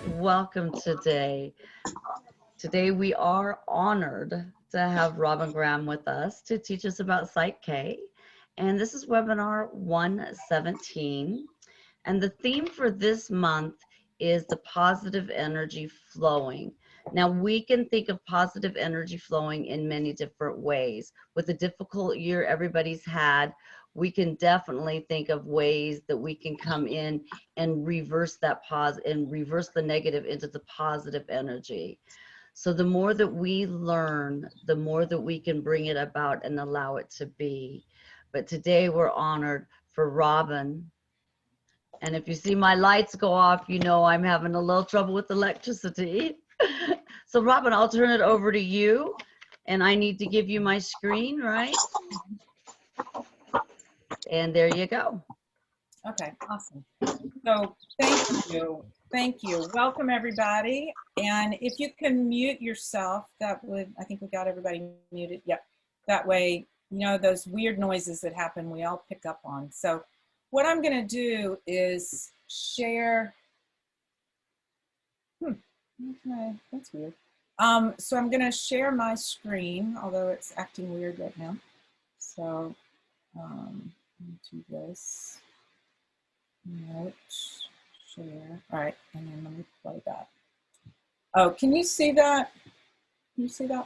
Welcome today. Today we are honored to have Robin Graham with us to teach us about Psych K. And this is webinar 117. And the theme for this month is the positive energy flowing. Now we can think of positive energy flowing in many different ways. With the difficult year everybody's had, we can definitely think of ways that we can come in and reverse that and reverse the negative into the positive energy. So the more that we learn, the more that we can bring it about and allow it to be. But today we're honored for Robin. And if you see my lights go off, you know I'm having a little trouble with electricity. So Robin, I'll turn it over to you. And I need to give you my screen, right? And there you go. Okay, awesome. So thank you. Thank you. Welcome, everybody. And if you can mute yourself, that would, I think we got everybody muted. Yep. That way, you know, those weird noises that happen, we all pick up on. So what I'm going to do is share. Okay, that's weird. So I'm going to share my screen, although it's acting weird right now. So do this. Note, share. All right, and then let me play that. Oh, can you see that? Can you see that?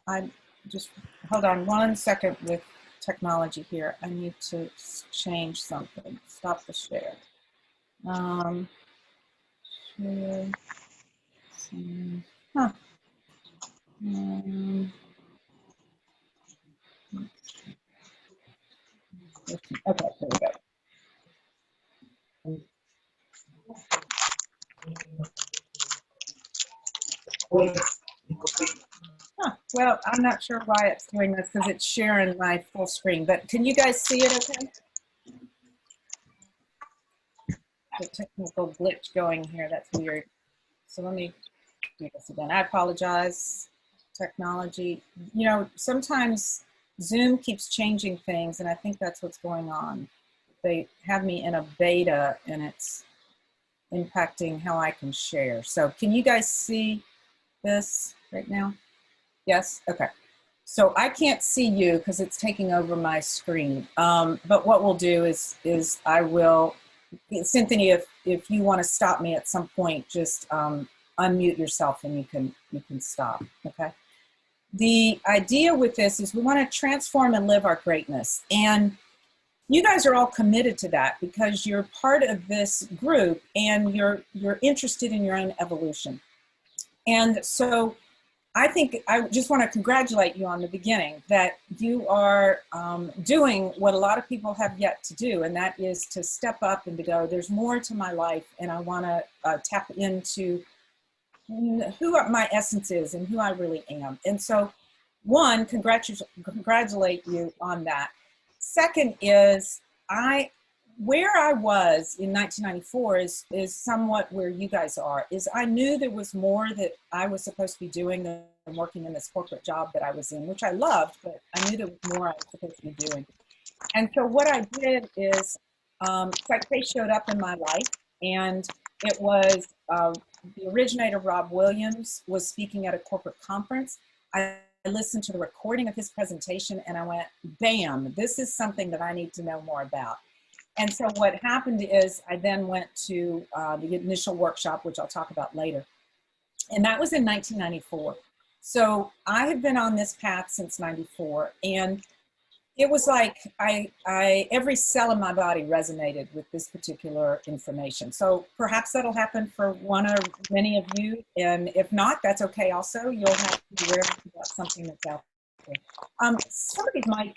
I just, hold on 1 second with technology here. I need to change something. Stop the share. Share. Huh. Okay, there we go. Huh. Well, I'm not sure why it's doing this because it's sharing my full screen, but can you guys see it okay? The technical glitch going here, that's weird. So let me do this again. I apologize, technology. You know, sometimes Zoom keeps changing things and I think that's what's going on. They have me in a beta and it's impacting how I can share. So can you guys see this right now? Yes, okay. So I can't see you because it's taking over my screen. But what we'll do is I will, Cynthia, if you want to stop me at some point, just unmute yourself and you can stop, okay? The idea with this is we want to transform and live our greatness. And you guys are all committed to that because you're part of this group and you're interested in your own evolution. And so I think I just want to congratulate you on the beginning that you are doing what a lot of people have yet to do, and that is to step up and to go, there's more to my life, and I want to tap into who my essence is and who I really am. And so, one, congratulate you on that. Second is, where I was in 1994 is somewhat where you guys are, is I knew there was more that I was supposed to be doing than working in this corporate job that I was in, which I loved, but I knew there was more I was supposed to be doing. And so what I did is, Psych K showed up in my life, and it was the originator, Rob Williams, was speaking at a corporate conference. I listened to the recording of his presentation and I went, bam, this is something that I need to know more about. And so what happened is I then went to the initial workshop, which I'll talk about later. And that was in 1994. So I have been on this path since 94. And it was like every cell in my body resonated with this particular information. So perhaps that'll happen for one or many of you. And if not, that's okay also. You'll have to be aware about something that's out there. Somebody's mic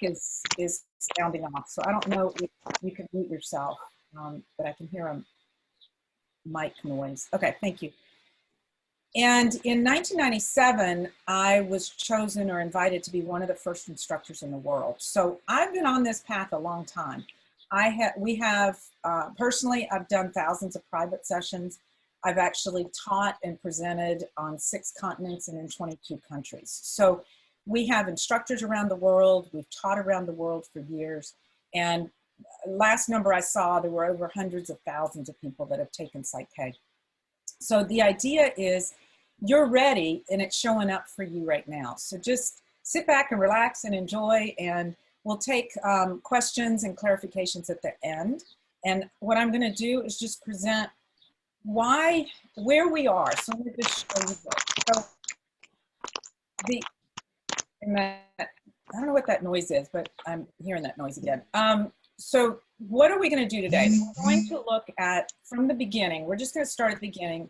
is sounding off, so I don't know if you can mute yourself, but I can hear a mic noise. Okay, thank you. And in 1997, I was chosen or invited to be one of the first instructors in the world. So I've been on this path a long time. Personally, I've done thousands of private sessions. I've actually taught and presented on 6 continents and in 22 countries. So we have instructors around the world. We've taught around the world for years. And last number I saw, there were over hundreds of thousands of people that have taken Psych K. So the idea is you're ready and it's showing up for you right now. So just sit back and relax and enjoy, and we'll take questions and clarifications at the end. And what I'm going to do is just present where we are. So let me just show you this. So I don't know what that noise is, but I'm hearing that noise again. So what are we going to do today? We're going to look at from the beginning. We're just going to start at the beginning.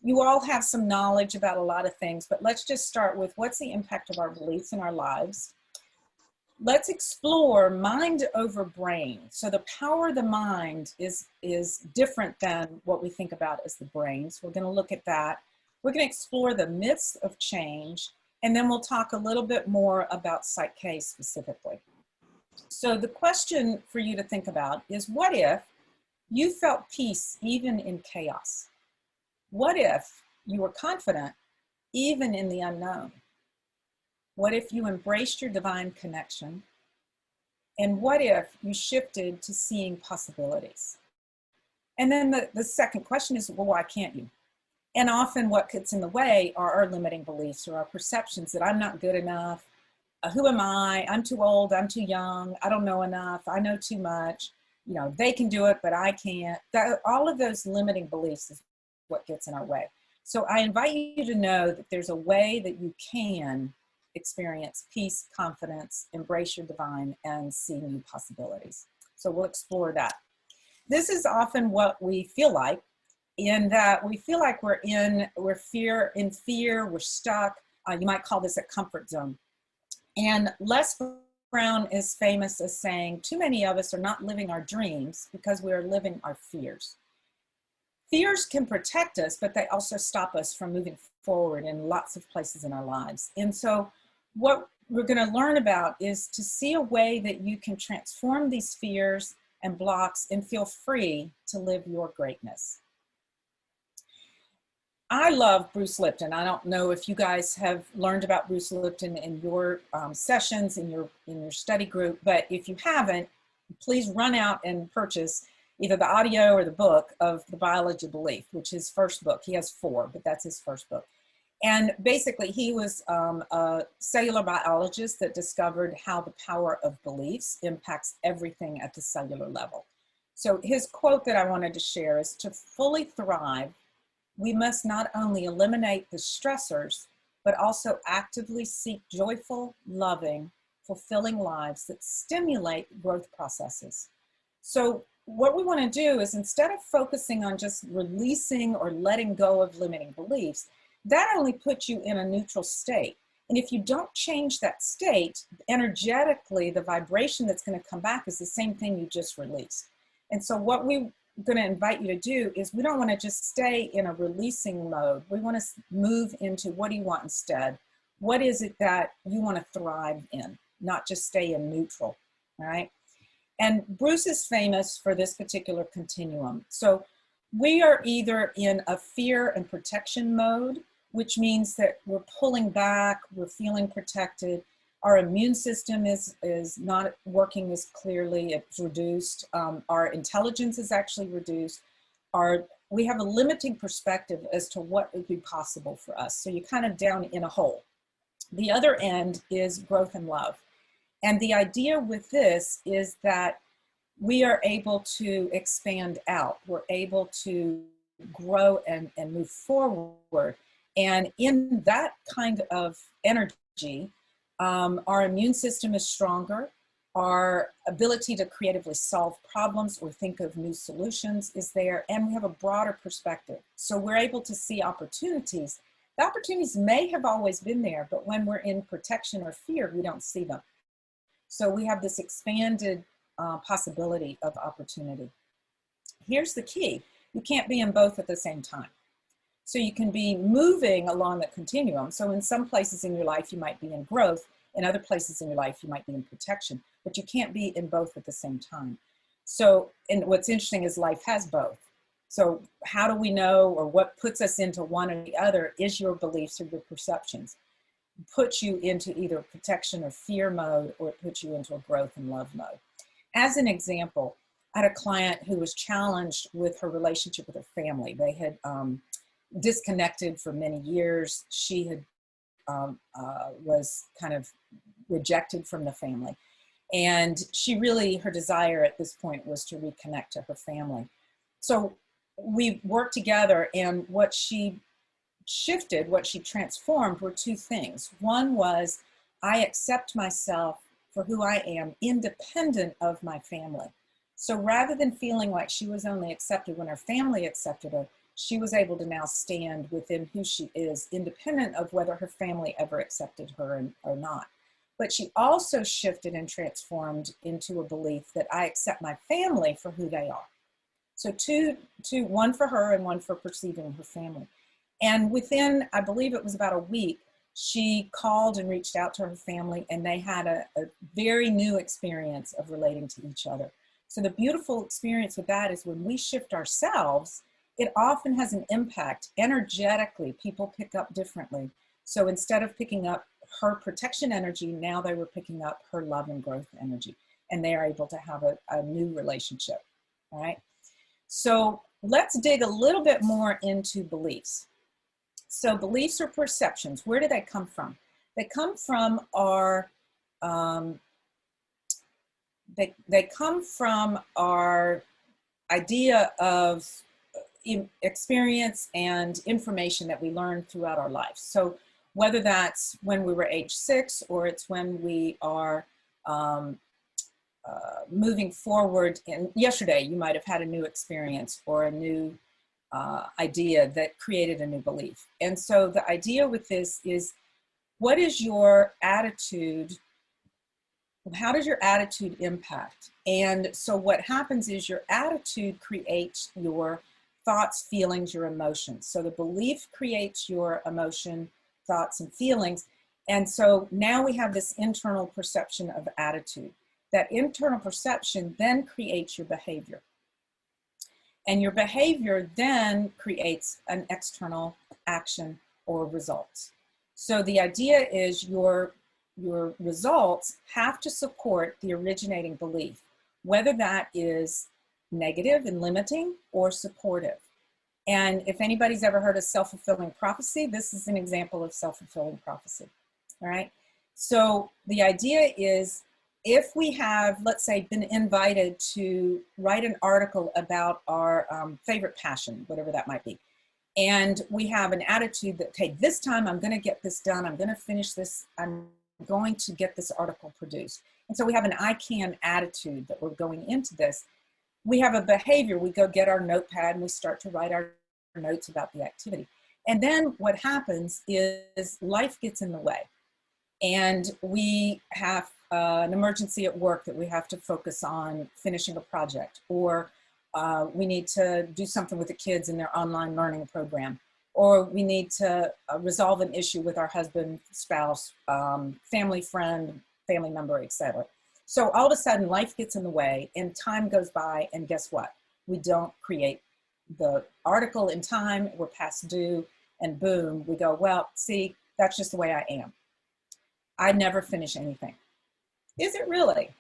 You all have some knowledge about a lot of things, but let's just start with what's the impact of our beliefs in our lives. Let's explore mind over brain. So the power of the mind is different than what we think about as the brain. So we're going to look at that. We're going to explore the myths of change, and then we'll talk a little bit more about Psych K specifically. So the question for you to think about is, what if you felt peace even in chaos? What if you were confident even in the unknown? What if you embraced your divine connection? And what if you shifted to seeing possibilities? And then the second question is, well, why can't you? And often what gets in the way are our limiting beliefs or our perceptions that I'm not good enough. Who am I? I'm too old. I'm too young. I don't know enough. I know too much. You know, they can do it, but I can't. All of those limiting beliefs is what gets in our way. So I invite you to know that there's a way that you can experience peace, confidence, embrace your divine, and see new possibilities. So we'll explore that. This is often what we feel like, in that we feel like we're in fear, we're stuck. You might call this a comfort zone. And Les Brown is famous as saying, too many of us are not living our dreams because we are living our fears. Fears can protect us, but they also stop us from moving forward in lots of places in our lives. And so what we're going to learn about is to see a way that you can transform these fears and blocks and feel free to live your greatness. I love Bruce Lipton. I don't know if you guys have learned about Bruce Lipton in your sessions, in your study group, but if you haven't, please run out and purchase either the audio or the book of The Biology of Belief, which is his first book. He has 4, but that's his first book. And basically he was a cellular biologist that discovered how the power of beliefs impacts everything at the cellular level. So his quote that I wanted to share is, to fully thrive, we must not only eliminate the stressors, but also actively seek joyful, loving, fulfilling lives that stimulate growth processes. So what we want to do is, instead of focusing on just releasing or letting go of limiting beliefs, that only puts you in a neutral state. And if you don't change that state, energetically, the vibration that's going to come back is the same thing you just released. And so what we're going to invite you to do is, we don't want to just stay in a releasing mode. We want to move into, what do you want instead? What is it that you want to thrive in, not just stay in neutral, all right? And Bruce is famous for this particular continuum. So we are either in a fear and protection mode, which means that we're pulling back, we're feeling protected. Our immune system is not working as clearly, it's reduced. Our intelligence is actually reduced. We have a limiting perspective as to what would be possible for us. So you're kind of down in a hole. The other end is growth and love. And the idea with this is that we are able to expand out. We're able to grow and move forward. And in that kind of energy, our immune system is stronger. Our ability to creatively solve problems or think of new solutions is there, and we have a broader perspective. So we're able to see opportunities. The opportunities may have always been there, but when we're in protection or fear, we don't see them. So we have this expanded possibility of opportunity. Here's the key. You can't be in both at the same time. So you can be moving along the continuum. So in some places in your life, you might be in growth. In other places in your life, you might be in protection, but you can't be in both at the same time. So, and what's interesting is life has both. So how do we know, or what puts us into one or the other, is your beliefs or your perceptions. It puts you into either protection or fear mode, or it puts you into a growth and love mode. As an example, I had a client who was challenged with her relationship with her family. They had disconnected for many years. She had was kind of rejected from the family. And she really, her desire at this point was to reconnect to her family. So we worked together, and what she shifted, what she transformed were two things. One was, I accept myself for who I am, independent of my family. So rather than feeling like she was only accepted when her family accepted her, she was able to now stand within who she is, independent of whether her family ever accepted her or not. But she also shifted and transformed into a belief that I accept my family for who they are. So two, one for her and one for perceiving her family. And within, I believe it was about a week, she called and reached out to her family, and they had a very new experience of relating to each other. So the beautiful experience with that is when we shift ourselves, it often has an impact. Energetically, people pick up differently. So instead of picking up her protection energy, now they were picking up her love and growth energy, and they are able to have a new relationship, all right? So let's dig a little bit more into beliefs. So beliefs or perceptions, where do they come from? They come from our, they come from our idea of experience and information that we learn throughout our lives. So whether that's when we were age 6, or it's when we are moving forward. And yesterday, you might have had a new experience or a new idea that created a new belief. And so the idea with this is, what is your attitude? How does your attitude impact? And so what happens is your attitude creates your thoughts, feelings, your emotions. So the belief creates your emotion, thoughts, and feelings. And so now we have this internal perception of attitude. That internal perception then creates your behavior. And your behavior then creates an external action or results. So the idea is your results have to support the originating belief, whether that is negative and limiting or supportive. And if anybody's ever heard of self-fulfilling prophecy, this is an example of self-fulfilling prophecy, all right? So the idea is, if we have, let's say, been invited to write an article about our favorite passion, whatever that might be, and we have an attitude that, okay, this time I'm going to get this done, I'm going to finish this, I'm going to get this article produced. And so we have an I can attitude that we're going into this. We have a behavior, we go get our notepad and we start to write our notes about the activity. And then what happens is life gets in the way. And we have an emergency at work that we have to focus on finishing a project, or we need to do something with the kids in their online learning program, or we need to resolve an issue with our husband, spouse, family friend, family member, etc. So all of a sudden life gets in the way and time goes by, and guess what? We don't create the article in time, we're past due, and boom, we go, well, see, that's just the way I am. I never finish anything. Is it really?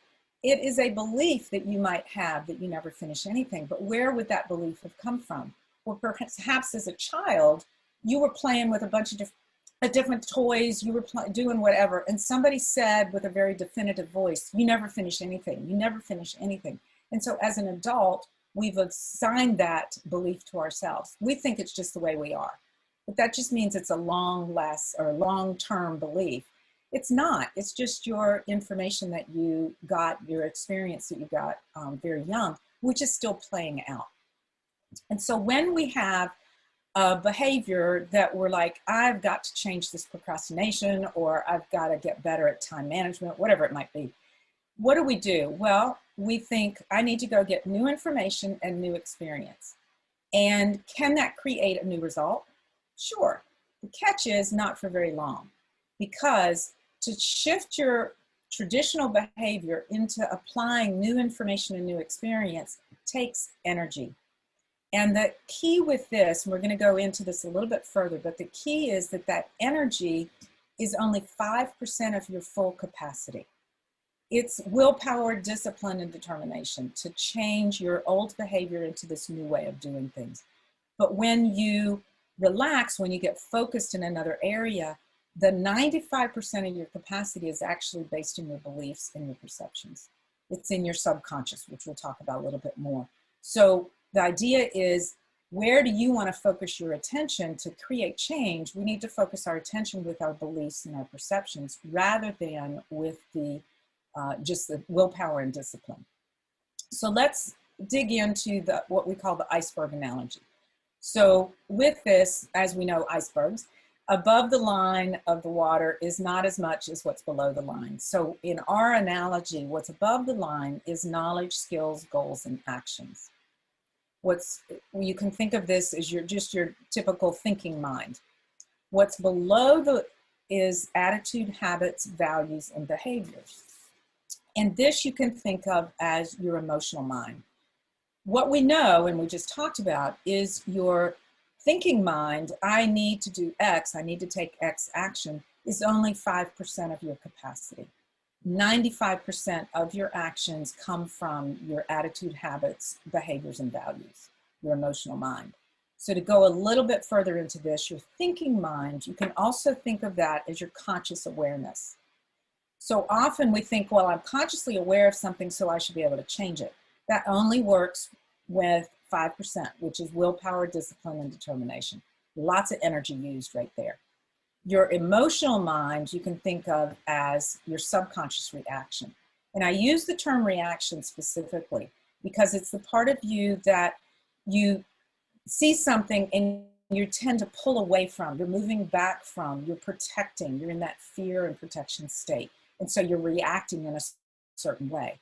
It is a belief that you might have that you never finish anything, but where would that belief have come from? Well, perhaps as a child, you were playing with a bunch of different toys, you were doing whatever, and somebody said with a very definitive voice, you never finish anything, you never finish anything. And so as an adult, we've assigned that belief to ourselves. We think it's just the way we are, but that just means it's a long-term belief. It's not. It's just your information that you got, your experience that you got very young, which is still playing out. And so when we have a behavior that we're like, I've got to change this procrastination, or I've got to get better at time management, whatever it might be, what do? Well, we think, I need to go get new information and new experience. And can that create a new result? Sure. The catch is not for very long, because to shift your traditional behavior into applying new information and new experience takes energy. And the key with this, and we're going to go into this a little bit further, but the key is that that energy is only 5% of your full capacity. It's willpower, discipline, and determination to change your old behavior into this new way of doing things. But when you relax, when you get focused in another area, the 95% of your capacity is actually based in your beliefs and your perceptions. It's in your subconscious, which we'll talk about a little bit more. So the idea is, where do you want to focus your attention to create change? We need to focus our attention with our beliefs and our perceptions rather than with the just the willpower and discipline. So let's dig into what we call the iceberg analogy. So with this, as we know, icebergs, above the line of the water is not as much as what's below the line. So in our analogy, what's above the line is knowledge, skills, goals, and actions. You can think of this as your typical thinking mind. What's below is attitude, habits, values, and behaviors. And this you can think of as your emotional mind. What we know, and we just talked about, is your thinking mind, I need to do X, I need to take X action, is only 5% of your capacity. 95% of your actions come from your attitude, habits, behaviors, and values, your emotional mind. So to go a little bit further into this, your thinking mind, you can also think of that as your conscious awareness. So often we think, well, I'm consciously aware of something, so I should be able to change it. That only works with 5%, which is willpower, discipline, and determination. Lots of energy used right there. Your emotional mind, you can think of as your subconscious reaction. And I use the term reaction specifically because it's the part of you that you see something and you tend to pull away from, you're moving back from, you're protecting, you're in that fear and protection state. And so you're reacting in a certain way.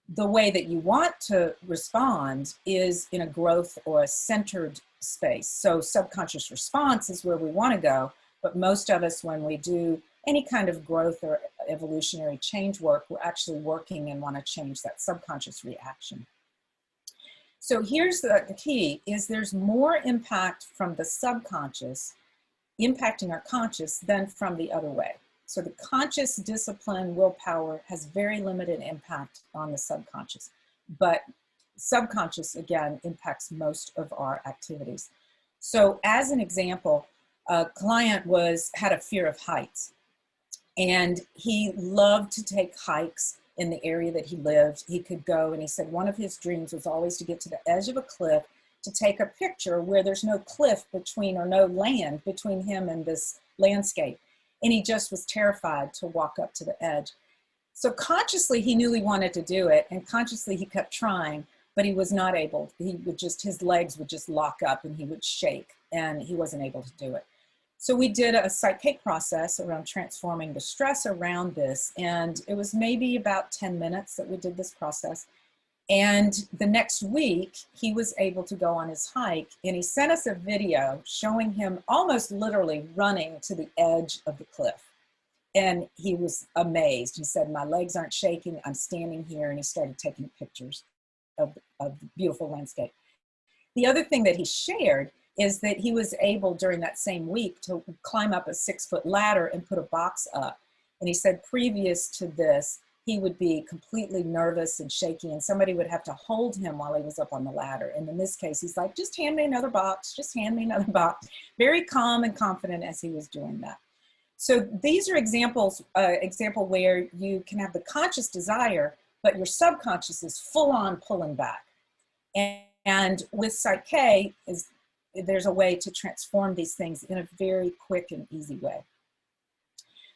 The way that you want to respond is in a growth or a centered space. So subconscious response is where we want to go. But most of us, when we do any kind of growth or evolutionary change work, we're actually working and want to change that subconscious reaction. So here's the key, is there's more impact from the subconscious impacting our conscious than from the other way. So the conscious discipline, willpower has very limited impact on the subconscious, but subconscious, again, impacts most of our activities. So as an example, a client had a fear of heights, and he loved to take hikes in the area that he lived. He could go, and he said one of his dreams was always to get to the edge of a cliff to take a picture where there's no cliff between, or no land between him and this landscape. And he just was terrified to walk up to the edge. So consciously, he knew he wanted to do it, and consciously he kept trying, but he was not able. His legs would just lock up and he would shake, and he wasn't able to do it. So we did a Psych K process around transforming the stress around this, and it was maybe about 10 minutes that we did this process. And the next week, he was able to go on his hike, and he sent us a video showing him almost literally running to the edge of the cliff. And he was amazed. He said, my legs aren't shaking, I'm standing here, and he started taking pictures of the beautiful landscape. The other thing that he shared is that he was able during that same week to climb up a 6-foot ladder and put a box up. And he said previous to this, he would be completely nervous and shaky, and somebody would have to hold him while he was up on the ladder. And in this case, he's like, just hand me another box, just hand me another box. Very calm and confident as he was doing that. So these are examples, example where you can have the conscious desire, but your subconscious is full on pulling back. And with Psych K, there's a way to transform these things in a very quick and easy way.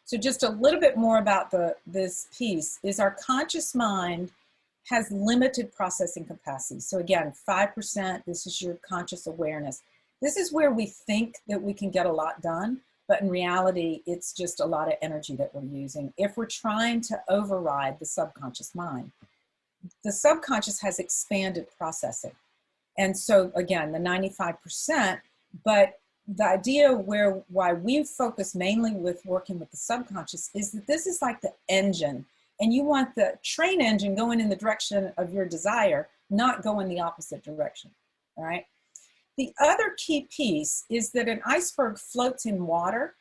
So just a little bit more about this piece is our conscious mind has limited processing capacity. So again, 5%, this is your conscious awareness. This is where we think that we can get a lot done, but in reality, it's just a lot of energy that we're using if we're trying to override the subconscious mind. The subconscious has expanded processing. And so again, the 95%, but the idea why we focus mainly with working with the subconscious is that this is like the engine, and you want the train engine going in the direction of your desire, not go in the opposite direction, all right? The other key piece is that an iceberg floats in water,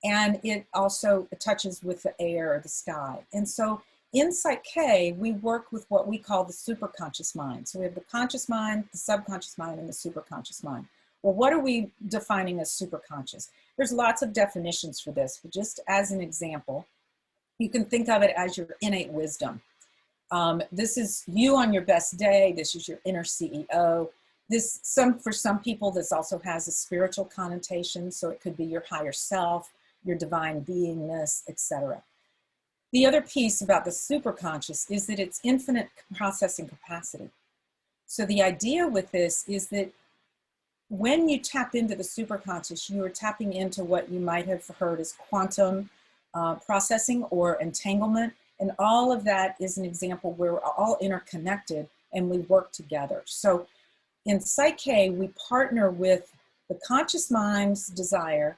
and it also touches with the air or the sky. And so in Psych K, we work with what we call the superconscious mind. So we have the conscious mind, the subconscious mind, and the superconscious mind. Well, what are we defining as superconscious? There's lots of definitions for this, but just as an example, you can think of it as your innate wisdom. This is you on your best day. This is your inner CEO. For some people, this also has a spiritual connotation. So it could be your higher self, your divine beingness, etc. The other piece about the superconscious is that it's infinite processing capacity. So the idea with this is that when you tap into the superconscious, you are tapping into what you might have heard as quantum processing or entanglement. And all of that is an example where we're all interconnected and we work together. So in Psych K, we partner with the conscious mind's desire,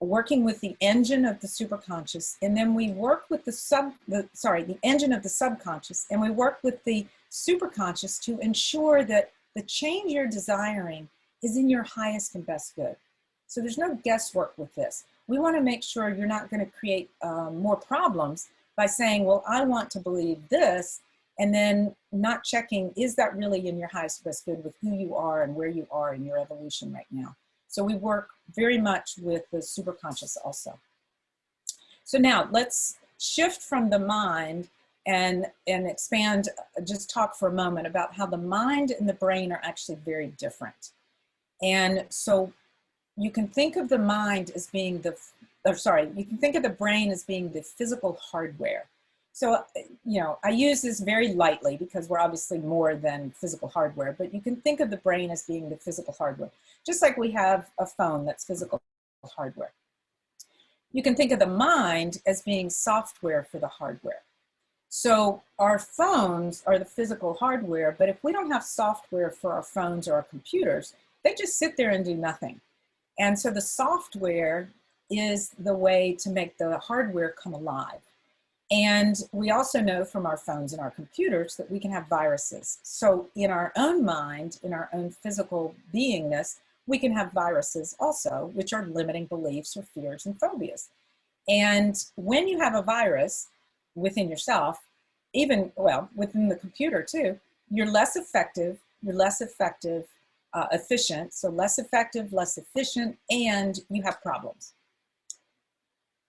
working with the engine of the superconscious, and then we work with the engine of the subconscious, and we work with the superconscious to ensure that the change you're desiring is in your highest and best good. So there's no guesswork with this. We want to make sure you're not going to create more problems by saying, well, I want to believe this, and then not checking, is that really in your highest best good with who you are and where you are in your evolution right now? So we work very much with the superconscious also. So now let's shift from the mind and expand, just talk for a moment about how the mind and the brain are actually very different. And so you can think of the mind as being you can think of the brain as being the physical hardware. So, I use this very lightly because we're obviously more than physical hardware, but you can think of the brain as being the physical hardware, just like we have a phone that's physical hardware. You can think of the mind as being software for the hardware. So our phones are the physical hardware, but if we don't have software for our phones or our computers, they just sit there and do nothing. And so the software is the way to make the hardware come alive. And we also know from our phones and our computers that we can have viruses. So in our own mind, in our own physical beingness, we can have viruses also, which are limiting beliefs or fears and phobias. And when you have a virus within yourself, within the computer too, you're less effective, efficient, so less effective, less efficient, and you have problems.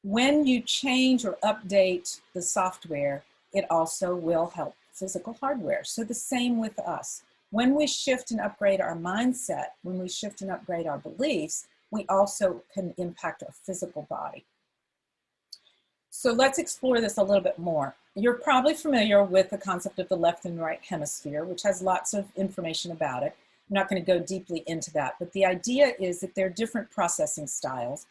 When you change or update the software, it also will help physical hardware. So the same with us. When we shift and upgrade our mindset, when we shift and upgrade our beliefs, we also can impact our physical body. So let's explore this a little bit more. You're probably familiar with the concept of the left and right hemisphere, which has lots of information about it. I'm not going to go deeply into that, but the idea is that there are different processing styles.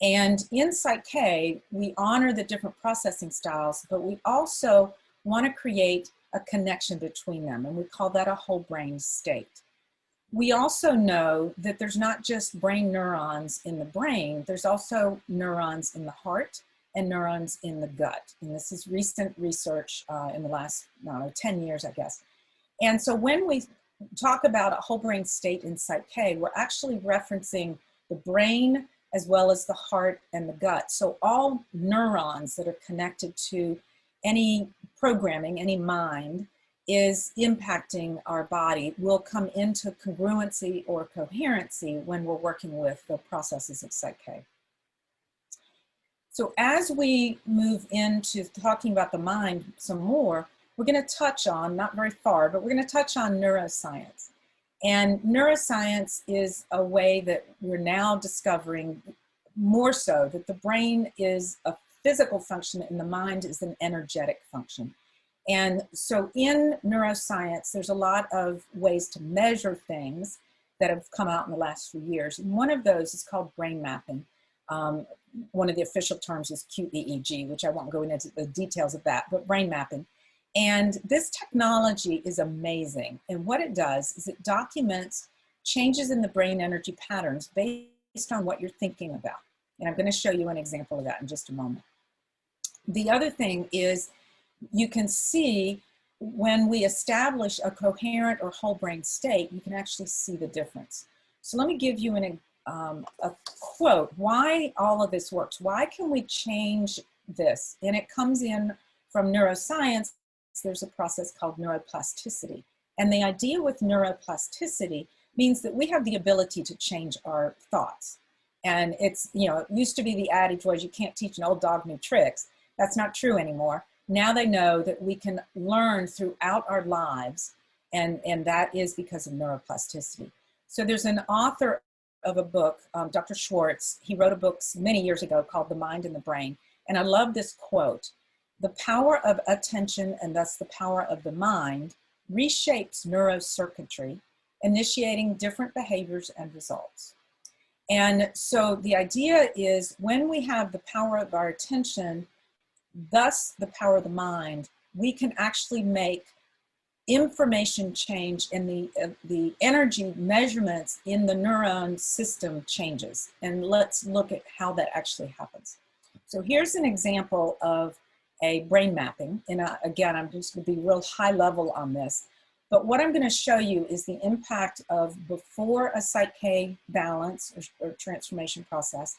And in Psych K, we honor the different processing styles, but we also want to create a connection between them, and we call that a whole brain state. We also know that there's not just brain neurons in the brain, there's also neurons in the heart and neurons in the gut. And this is recent research in the last 10 years, I guess. And so when we talk about a whole brain state in Psych K, we're actually referencing the brain as well as the heart and the gut. So all neurons that are connected to any programming, any mind, is impacting our body will come into congruency or coherency when we're working with the processes of Psych K. So as we move into talking about the mind some more, we're going to touch on, not very far, but we're going to touch on neuroscience. And neuroscience is a way that we're now discovering more so that the brain is a physical function and the mind is an energetic function. And so in neuroscience, there's a lot of ways to measure things that have come out in the last few years. And one of those is called brain mapping. One of the official terms is QEEG, which I won't go into the details of that, but brain mapping. And this technology is amazing. And what it does is it documents changes in the brain energy patterns based on what you're thinking about. And I'm going to show you an example of that in just a moment. The other thing is you can see when we establish a coherent or whole brain state, you can actually see the difference. So let me give you a quote, why all of this works. Why can we change this? And it comes in from neuroscience, there's a process called neuroplasticity. And the idea with neuroplasticity means that we have the ability to change our thoughts. And it's, you know, it used to be the adage was you can't teach an old dog new tricks. That's not true anymore. Now they know that we can learn throughout our lives, and that is because of neuroplasticity. So there's an author of a book, Dr. Schwartz. He wrote a book many years ago called The Mind and the Brain. And I love this quote: "The power of attention, and thus the power of the mind, reshapes neurocircuitry, initiating different behaviors and results." And so the idea is when we have the power of our attention, thus the power of the mind, we can actually make information change, and the energy measurements in the neuron system changes. And let's look at how that actually happens. So here's an example of a brain mapping. And again, I'm just going to be real high level on this. But what I'm going to show you is the impact of before a Psych K balance or transformation process,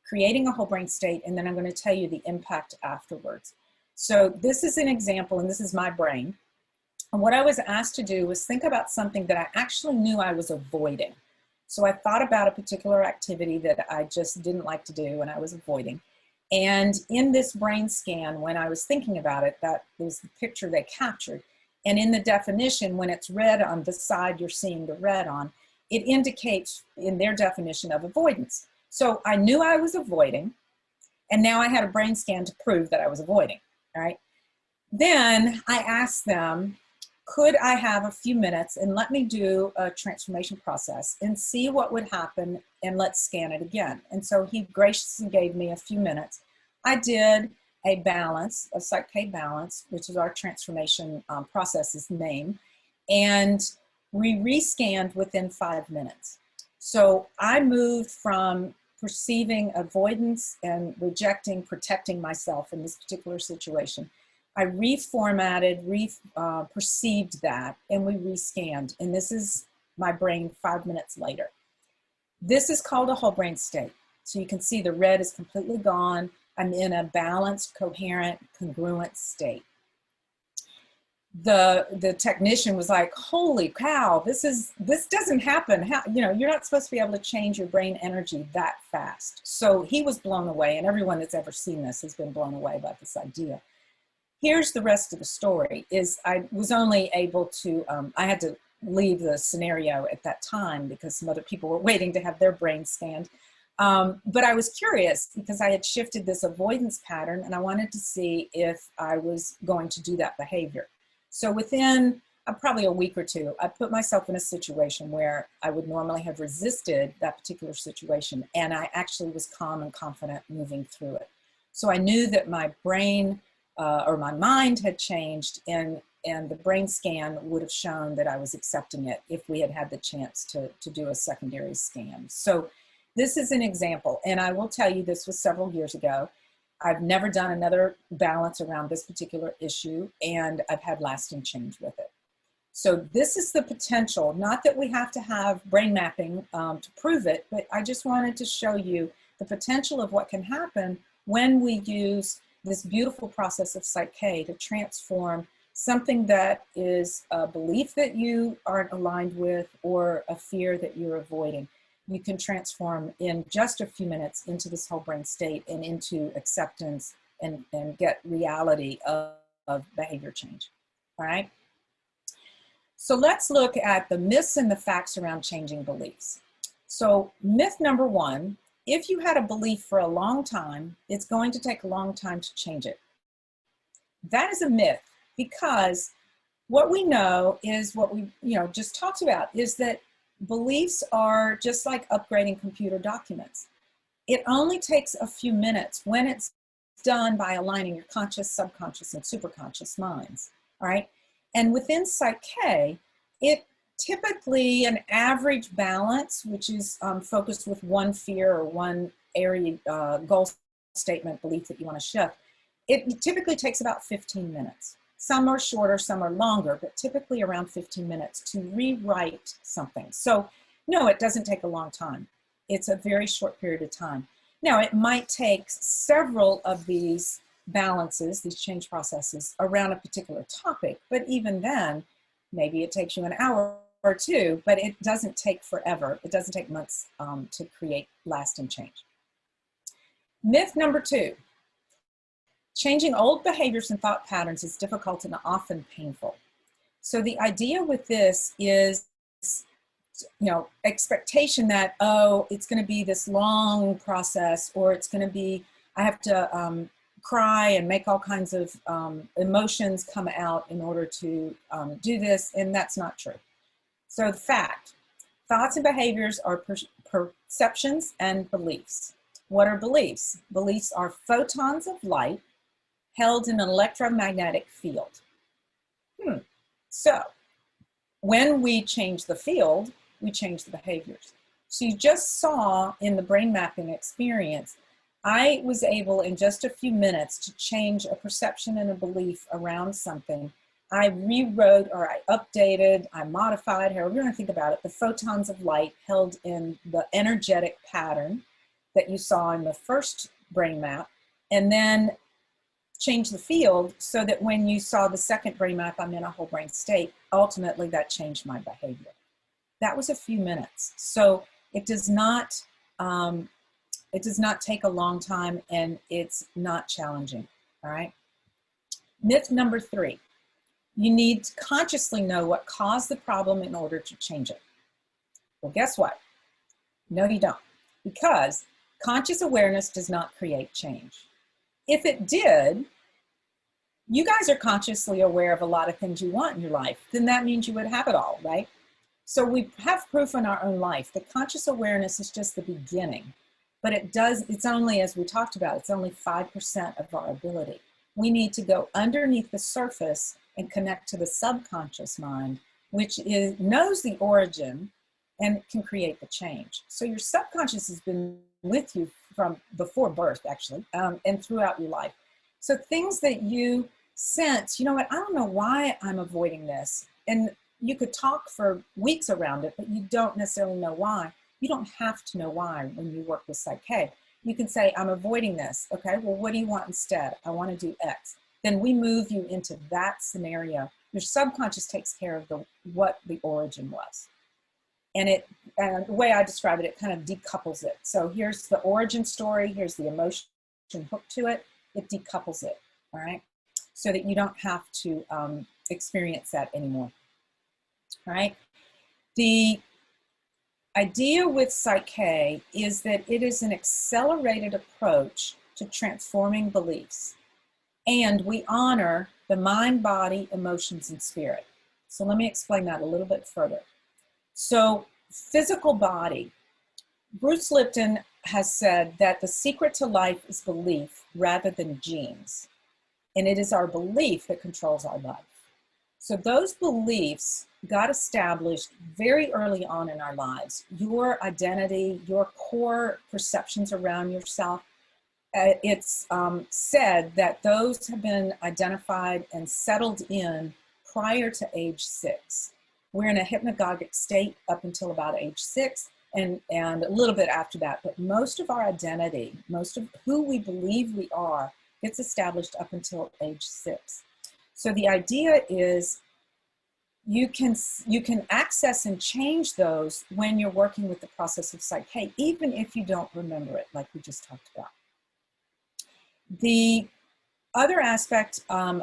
creating a whole brain state, and then I'm going to tell you the impact afterwards. So this is an example, and this is my brain. And what I was asked to do was think about something that I actually knew I was avoiding. So I thought about a particular activity that I just didn't like to do and I was avoiding. And in this brain scan, when I was thinking about it, that was the picture they captured. And in the definition, when it's red on the side you're seeing the red on, it indicates in their definition of avoidance. So I knew I was avoiding, and now I had a brain scan to prove that I was avoiding, all right? Then I asked them, could I have a few minutes and let me do a transformation process and see what would happen, and let's scan it again. And so he graciously gave me a few minutes. I did a balance, a Psych K balance, which is our transformation process's name, and we rescanned within 5 minutes. So I moved from perceiving avoidance and rejecting, protecting myself in this particular situation. I reformatted, perceived that, and we rescanned. And this is my brain 5 minutes later. This is called a whole brain state. So you can see the red is completely gone. I'm in a balanced, coherent, congruent state. The technician was like, holy cow, this doesn't happen. How, you know, you're not supposed to be able to change your brain energy that fast. So he was blown away, and everyone that's ever seen this has been blown away by this idea. Here's the rest of the story, is I was only able to, I had to leave the scenario at that time because some other people were waiting to have their brain scanned. But I was curious because I had shifted this avoidance pattern, and I wanted to see if I was going to do that behavior. So within probably a week or two, I put myself in a situation where I would normally have resisted that particular situation, and I actually was calm and confident moving through it. So I knew that my brain or my mind had changed, and the brain scan would have shown that I was accepting it if we had had the chance to do a secondary scan. So this is an example, and I will tell you this was several years ago. I've never done another balance around this particular issue, and I've had lasting change with it. So this is the potential, not that we have to have brain mapping to prove it, but I just wanted to show you the potential of what can happen when we use this beautiful process of Psych K to transform something that is a belief that you aren't aligned with or a fear that you're avoiding. You can transform in just a few minutes into this whole brain state and into acceptance and get reality of behavior change, all right? So let's look at the myths and the facts around changing beliefs. So myth number one, if you had a belief for a long time, it's going to take a long time to change it. That is a myth, because what we know is what we just talked about is that beliefs are just like upgrading computer documents. It only takes a few minutes when it's done by aligning your conscious, subconscious, and superconscious minds, all right? And within Psych K, it typically an average balance, which is focused with one fear or one area, goal statement, belief that you want to shift, it typically takes about 15 minutes. Some are shorter, some are longer, but typically around 15 minutes to rewrite something. So no, it doesn't take a long time. It's a very short period of time. Now, it might take several of these balances, these change processes around a particular topic. But even then, maybe it takes you an hour or two, but it doesn't take forever. It doesn't take months to create lasting change. Myth number 2, changing old behaviors and thought patterns is difficult and often painful. So the idea with this is, expectation that, oh, it's going to be this long process, or it's going to be, I have to cry and make all kinds of emotions come out in order to do this, and that's not true. So the fact, thoughts and behaviors are perceptions and beliefs. What are beliefs? Beliefs are photons of light held in an electromagnetic field. So when we change the field, we change the behaviors. So you just saw in the brain mapping experience, I was able in just a few minutes to change a perception and a belief around something. I rewrote, or I updated, I modified, however you want to think about it, the photons of light held in the energetic pattern that you saw in the first brain map, and then change the field so that when you saw the second brain map, I'm in a whole brain state. Ultimately, that changed my behavior. That was a few minutes. So it does not take a long time, and it's not challenging, all right? Myth number 3, you need to consciously know what caused the problem in order to change it. Well, guess what? No, you don't, because conscious awareness does not create change. If it did, you guys are consciously aware of a lot of things you want in your life, then that means you would have it all, right? So we have proof in our own life that conscious awareness is just the beginning, but it's only, as we talked about, it's only 5% of our ability. We need to go underneath the surface and connect to the subconscious mind, which knows the origin and can create the change. So your subconscious has been with you from before birth, actually, and throughout your life. So things that you sense, you know what, I don't know why I'm avoiding this. And you could talk for weeks around it, but you don't necessarily know why. You don't have to know why when you work with Psych K. You can say, I'm avoiding this. Okay, well, what do you want instead? I want to do X. Then we move you into that scenario. Your subconscious takes care of what the origin was. And the way I describe it, it kind of decouples it. So here's the origin story, here's the emotion hook to it, it decouples it, all right? So that you don't have to experience that anymore, all right? The idea with Psych K is that it is an accelerated approach to transforming beliefs. And we honor the mind, body, emotions, and spirit. So let me explain that a little bit further. So physical body, Bruce Lipton has said that the secret to life is belief rather than genes. And it is our belief that controls our life. So those beliefs got established very early on in our lives. Your identity, your core perceptions around yourself, it's said that those have been identified and settled in prior to age 6. We're in a hypnagogic state up until about age 6 and a little bit after that. But most of our identity, most of who we believe we are, gets established up until age 6. So the idea is you can access and change those when you're working with the process of Psych K, even if you don't remember it, like we just talked about. The other aspect,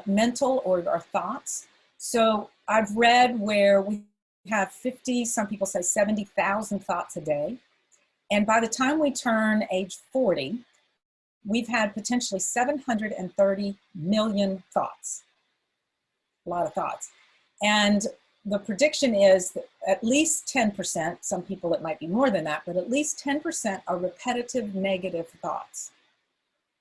mental or our thoughts. So I've read where we have 50, some people say 70,000 thoughts a day. And by the time we turn age 40, we've had potentially 730 million thoughts. A lot of thoughts. And the prediction is that at least 10%, some people it might be more than that, but at least 10% are repetitive negative thoughts.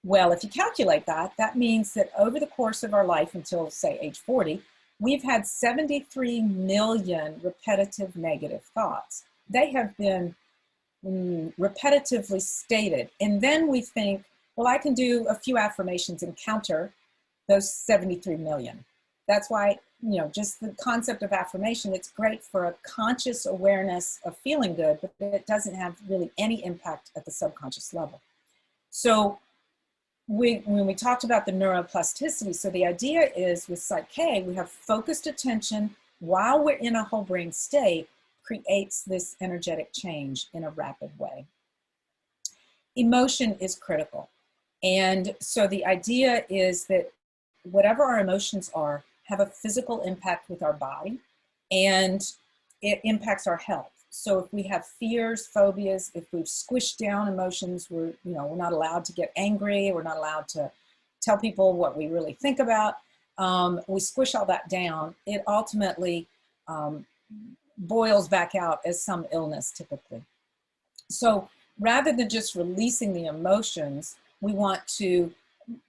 Well, if you calculate that, that means that over the course of our life until, say, age 40, we've had 73 million repetitive negative thoughts. They have been repetitively stated. And then we think, well, I can do a few affirmations and counter those 73 million. That's why, just the concept of affirmation, it's great for a conscious awareness of feeling good, but it doesn't have really any impact at the subconscious level. So when we talked about the neuroplasticity, so the idea is with Psych K, we have focused attention while we're in a whole brain state, creates this energetic change in a rapid way. Emotion is critical. And so the idea is that whatever our emotions are, have a physical impact with our body, and it impacts our health. So if we have fears, phobias, if we've squished down emotions, we're not allowed to get angry, we're not allowed to tell people what we really think about. We squish all that down. It ultimately boils back out as some illness typically. So rather than just releasing the emotions, we want to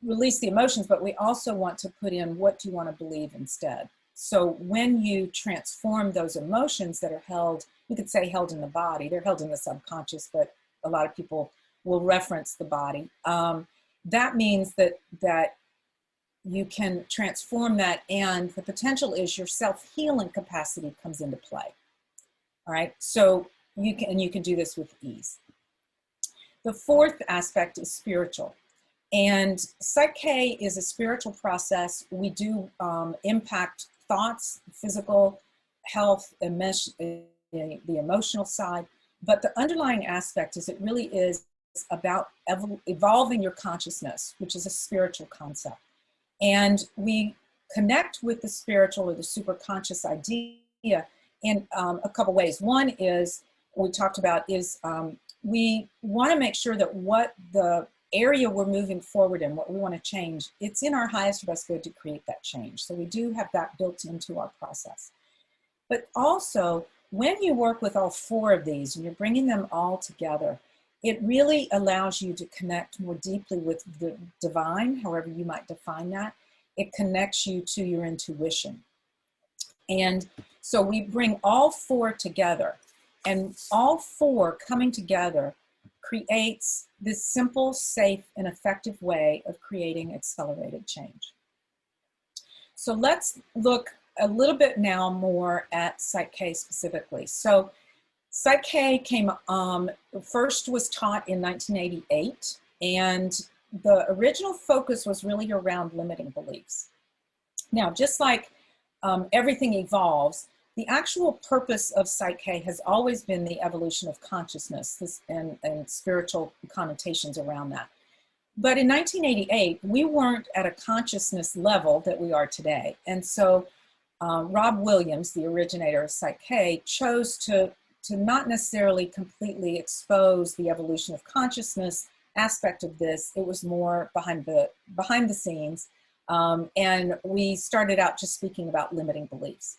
release the emotions, but we also want to put in, what do you want to believe instead? So when you transform those emotions that are held, you could say held in the body, they're held in the subconscious, but a lot of people will reference the body. That means that you can transform that, and the potential is your self-healing capacity comes into play. All right, so you can do this with ease. The fourth aspect is spiritual. And Psych K is a spiritual process. We do impact thoughts, physical health, the emotional side. But the underlying aspect is it really is about evolving your consciousness, which is a spiritual concept. And we connect with the spiritual or the superconscious idea in a couple ways. One is, we talked about, is we want to make sure that what the area we're moving forward in, what we want to change, it's in our highest best good to create that change. So we do have that built into our process. But also, when you work with all four of these and you're bringing them all together, it really allows you to connect more deeply with the divine, however you might define that. It connects you to your intuition. And so we bring all four together, and all four coming together creates this simple, safe, and effective way of creating accelerated change. So let's look a little bit now more at Psych K specifically. So Psych K first was taught in 1988, and the original focus was really around limiting beliefs. Now, just like everything evolves, the actual purpose of Psych K has always been the evolution of consciousness and spiritual connotations around that. But in 1988, we weren't at a consciousness level that we are today. And so Rob Williams, the originator of Psych K, chose to not necessarily completely expose the evolution of consciousness aspect of this. It was more behind the scenes. And we started out just speaking about limiting beliefs.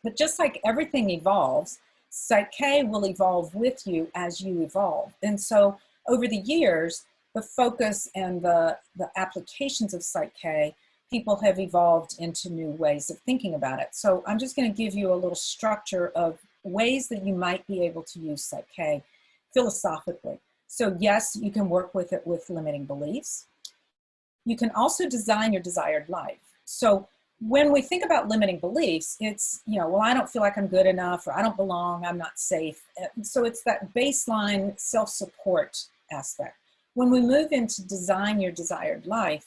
But just like everything evolves, Psych K will evolve with you as you evolve. And so over the years, the focus and the applications of Psych K, people have evolved into new ways of thinking about it. So I'm just going to give you a little structure of ways that you might be able to use Psych K philosophically. So yes, you can work with it with limiting beliefs. You can also design your desired life. So when we think about limiting beliefs, it's, well, I don't feel like I'm good enough, or I don't belong, I'm not safe. So it's that baseline self-support aspect. When we move into design your desired life,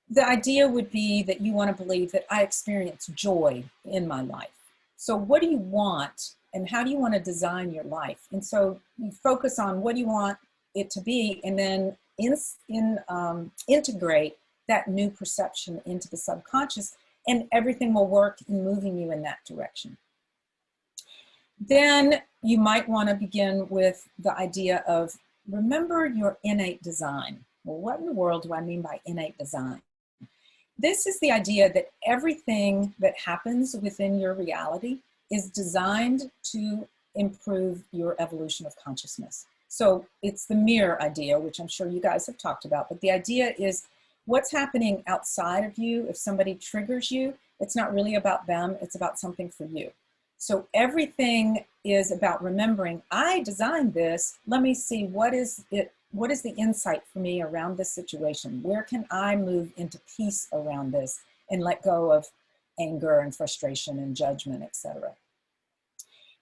the idea would be that you want to believe that I experience joy in my life. So what do you want, and how do you want to design your life? And so you focus on what do you want it to be, and then integrate that new perception into the subconscious, and everything will work in moving you in that direction. Then you might want to begin with the idea of, remember your innate design. Well, what in the world do I mean by innate design? This is the idea that everything that happens within your reality is designed to improve your evolution of consciousness. So it's the mirror idea, which I'm sure you guys have talked about, but the idea is what's happening outside of you. If somebody triggers you, it's not really about them, it's about something for you. So everything is about remembering, I designed this, let me see what is the insight for me around this situation? Where can I move into peace around this and let go of anger and frustration and judgment, etc.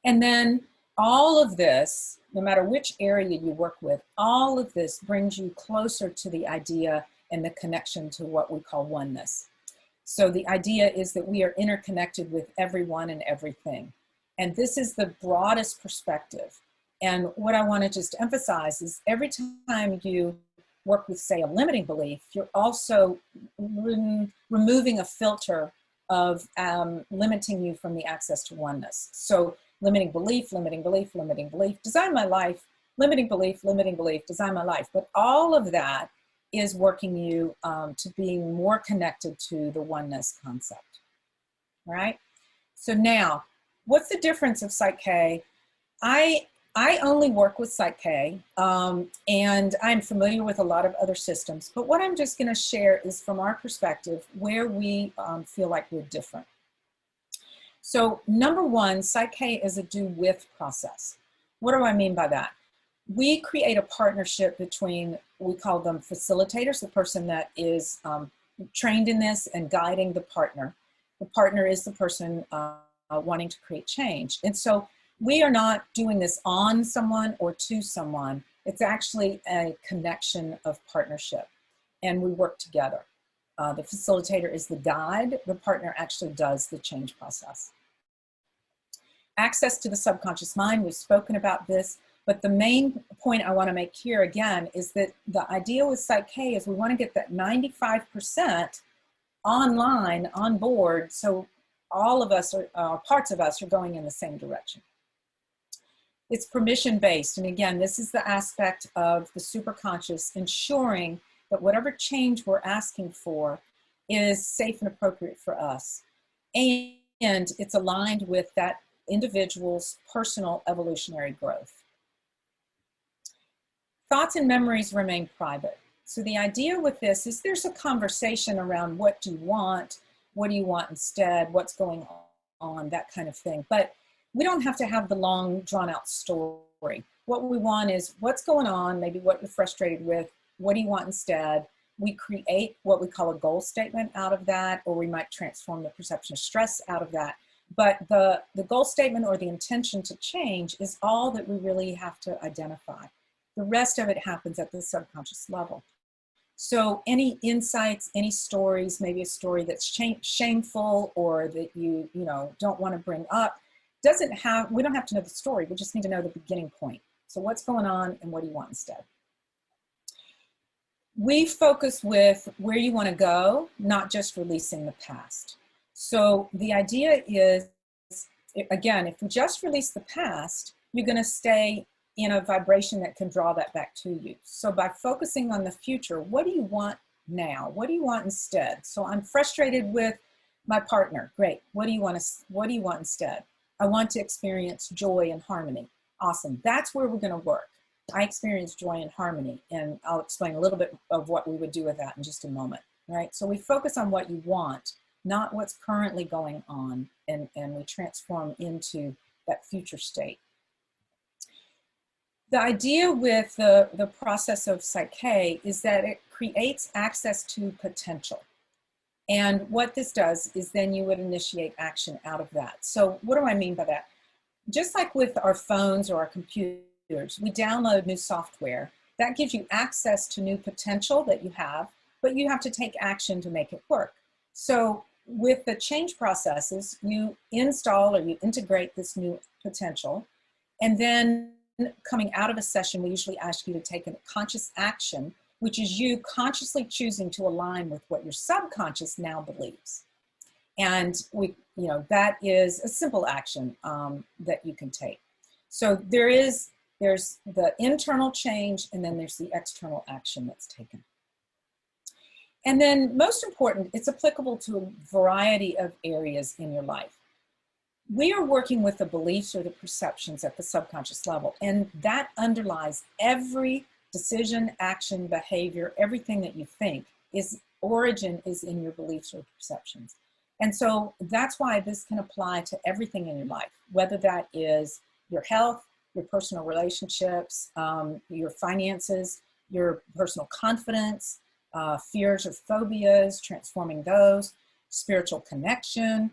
And then all of this, no matter which area you work with, all of this brings you closer to the idea and the connection to what we call oneness. So the idea is that we are interconnected with everyone and everything. And this is the broadest perspective. And what I want to just emphasize is every time you work with, say, a limiting belief, you're also removing a filter of limiting you from the access to oneness. So limiting belief, limiting belief, limiting belief, design my life, limiting belief, design my life. But all of that is working you to being more connected to the oneness concept, right? So now, what's the difference of Psych K? I only work with Psych K, and I'm familiar with a lot of other systems, but what I'm just gonna share is from our perspective, where we feel like we're different. So number one, Psych K is a do with process. What do I mean by that? We create a partnership between, we call them facilitators, the person that is trained in this and guiding the partner. The partner is the person wanting to create change. And so we are not doing this on someone or to someone. It's actually a connection of partnership, and we work together. The facilitator is the guide. The partner actually does the change process. Access to the subconscious mind, we've spoken about this, but the main point I want to make here again is that the idea with Psych K is we want to get that 95% online, on board, so all of us, are parts of us, are going in the same direction. It's permission-based, and again, this is the aspect of the superconscious ensuring that whatever change we're asking for is safe and appropriate for us. And it's aligned with that individual's personal evolutionary growth. Thoughts and memories remain private. So the idea with this is there's a conversation around what do you want instead, what's going on, that kind of thing. But we don't have to have the long drawn out story. What we want is what's going on, maybe what you're frustrated with, what do you want instead? We create what we call a goal statement out of that, or we might transform the perception of stress out of that. But the goal statement or the intention to change is all that we really have to identify. The rest of it happens at the subconscious level. So any insights, any stories, maybe a story that's shameful or that you don't want to bring up, we don't have to know the story, we just need to know the beginning point. So what's going on and what do you want instead? We focus with where you want to go, not just releasing the past. So the idea is, again, if we just release the past, you're going to stay in a vibration that can draw that back to you. So by focusing on the future, what do you want now? What do you want instead? So I'm frustrated with my partner. Great. What do you want instead? I want to experience joy and harmony. Awesome. That's where we're going to work. I experience joy and harmony, and I'll explain a little bit of what we would do with that in just a moment, right? So we focus on what you want, not what's currently going on, and we transform into that future state. The idea with the process of Psych K is that it creates access to potential. And what this does is then you would initiate action out of that. So what do I mean by that? Just like with our phones or our computers, we download new software. That gives you access to new potential that you have, but you have to take action to make it work. So with the change processes, you install or you integrate this new potential, and then coming out of a session, we usually ask you to take a conscious action, which is you consciously choosing to align with what your subconscious now believes. And that is a simple action that you can take. So there's the internal change, and then there's the external action that's taken. And then most important, it's applicable to a variety of areas in your life. We are working with the beliefs or the perceptions at the subconscious level, and that underlies every decision, action, behavior, everything that you think. Origin is in your beliefs or perceptions. And so that's why this can apply to everything in your life, whether that is your health, your personal relationships, your finances, your personal confidence, fears or phobias, transforming those, spiritual connection,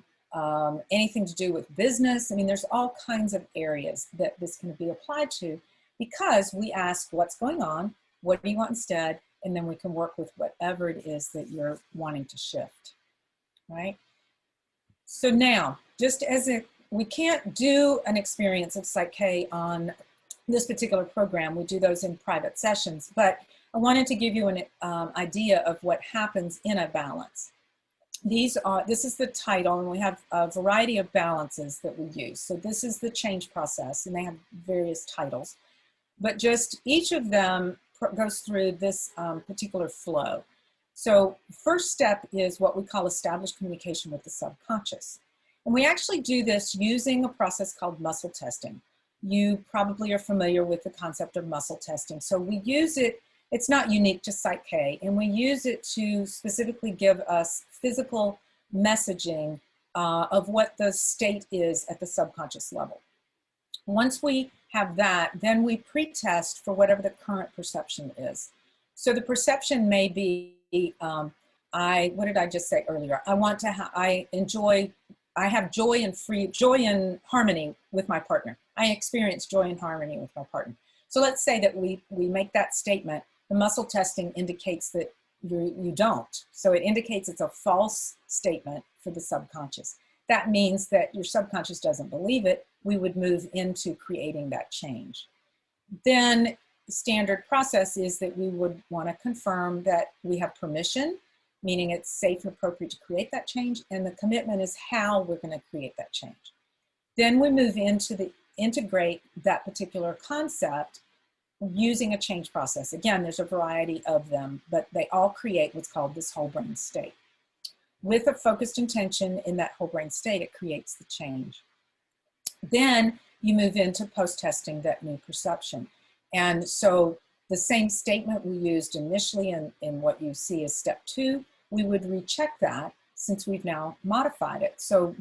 anything to do with business. I mean, there's all kinds of areas that this can be applied to, because we ask what's going on, what do you want instead, and then we can work with whatever it is that you're wanting to shift, right? So now, just as we can't do an experience of Psych K on this particular program, we do those in private sessions, but I wanted to give you an idea of what happens in a balance. This is the title, and we have a variety of balances that we use. So this is the change process, and they have various titles, but just each of them goes through this particular flow. So first step is what we call established communication with the subconscious. And we actually do this using a process called muscle testing. You probably are familiar with the concept of muscle testing. So we use it, it's not unique to Psych K, and we use it to specifically give us physical messaging of what the state is at the subconscious level. Once we have that, then we pre-test for whatever the current perception is. So the perception may be, what did I just say earlier? I have joy and harmony with my partner. I experience joy and harmony with my partner. So let's say that we make that statement. The muscle testing indicates that you don't. So it indicates it's a false statement for the subconscious. That means that your subconscious doesn't believe it. We would move into creating that change. Then standard process is that we would want to confirm that we have permission, meaning it's safe and appropriate to create that change, and the commitment is how we're going to create that change. Then we move into integrate that particular concept using a change process. Again, there's a variety of them, but they all create what's called this whole brain state. With a focused intention in that whole brain state, it creates the change. Then you move into post-testing that new perception. And so the same statement we used initially in what you see as step 2, we would recheck that since we've now modified it. So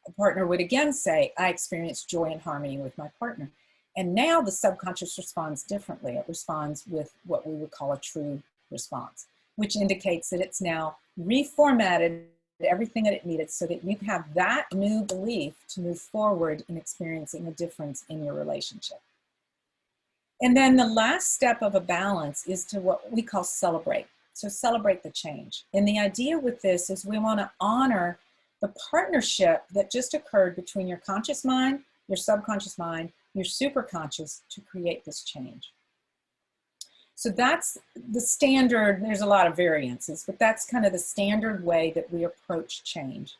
a partner would again say, I experience joy and harmony with my partner. And now the subconscious responds differently. It responds with what we would call a true response, which indicates that it's now reformatted everything that it needed so that you have that new belief to move forward in experiencing a difference in your relationship. And then the last step of a balance is to what we call celebrate. So celebrate the change. And the idea with this is we want to honor the partnership that just occurred between your conscious mind, your subconscious mind, your superconscious to create this change. So that's the standard, there's a lot of variances, but that's kind of the standard way that we approach change.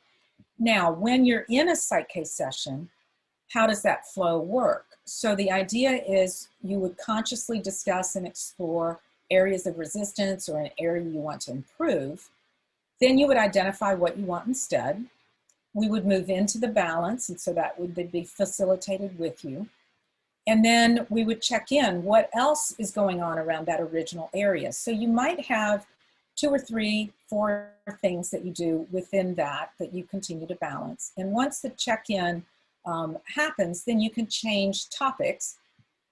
Now, when you're in a Psych K session, how does that flow work? So the idea is you would consciously discuss and explore areas of resistance or an area you want to improve. Then you would identify what you want instead. We would move into the balance, and so that would be facilitated with you. And then we would check in what else is going on around that original area. So you might have 2 or 3, 4 things that you do within that you continue to balance. And once the check-in happens, then you can change topics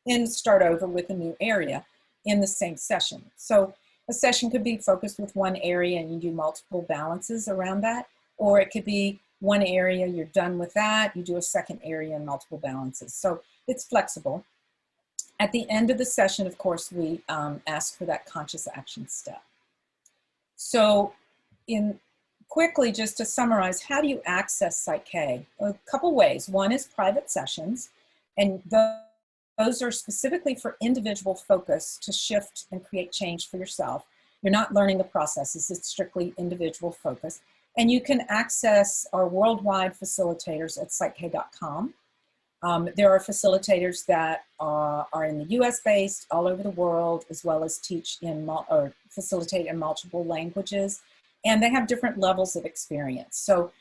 and start over with a new area in the same session. So a session could be focused with one area and you do multiple balances around that, or it could be one area, you're done with that, you do a second area and multiple balances. So it's flexible. At the end of the session, of course, we ask for that conscious action step. So quickly, just to summarize, how do you access Psych K? A couple ways. One is private sessions, and those are specifically for individual focus to shift and create change for yourself. You're not learning the processes, it's strictly individual focus. And you can access our worldwide facilitators at psychk.com. There are facilitators that are in the US based, all over the world, as well as teach or facilitate in multiple languages. And they have different levels of experience. So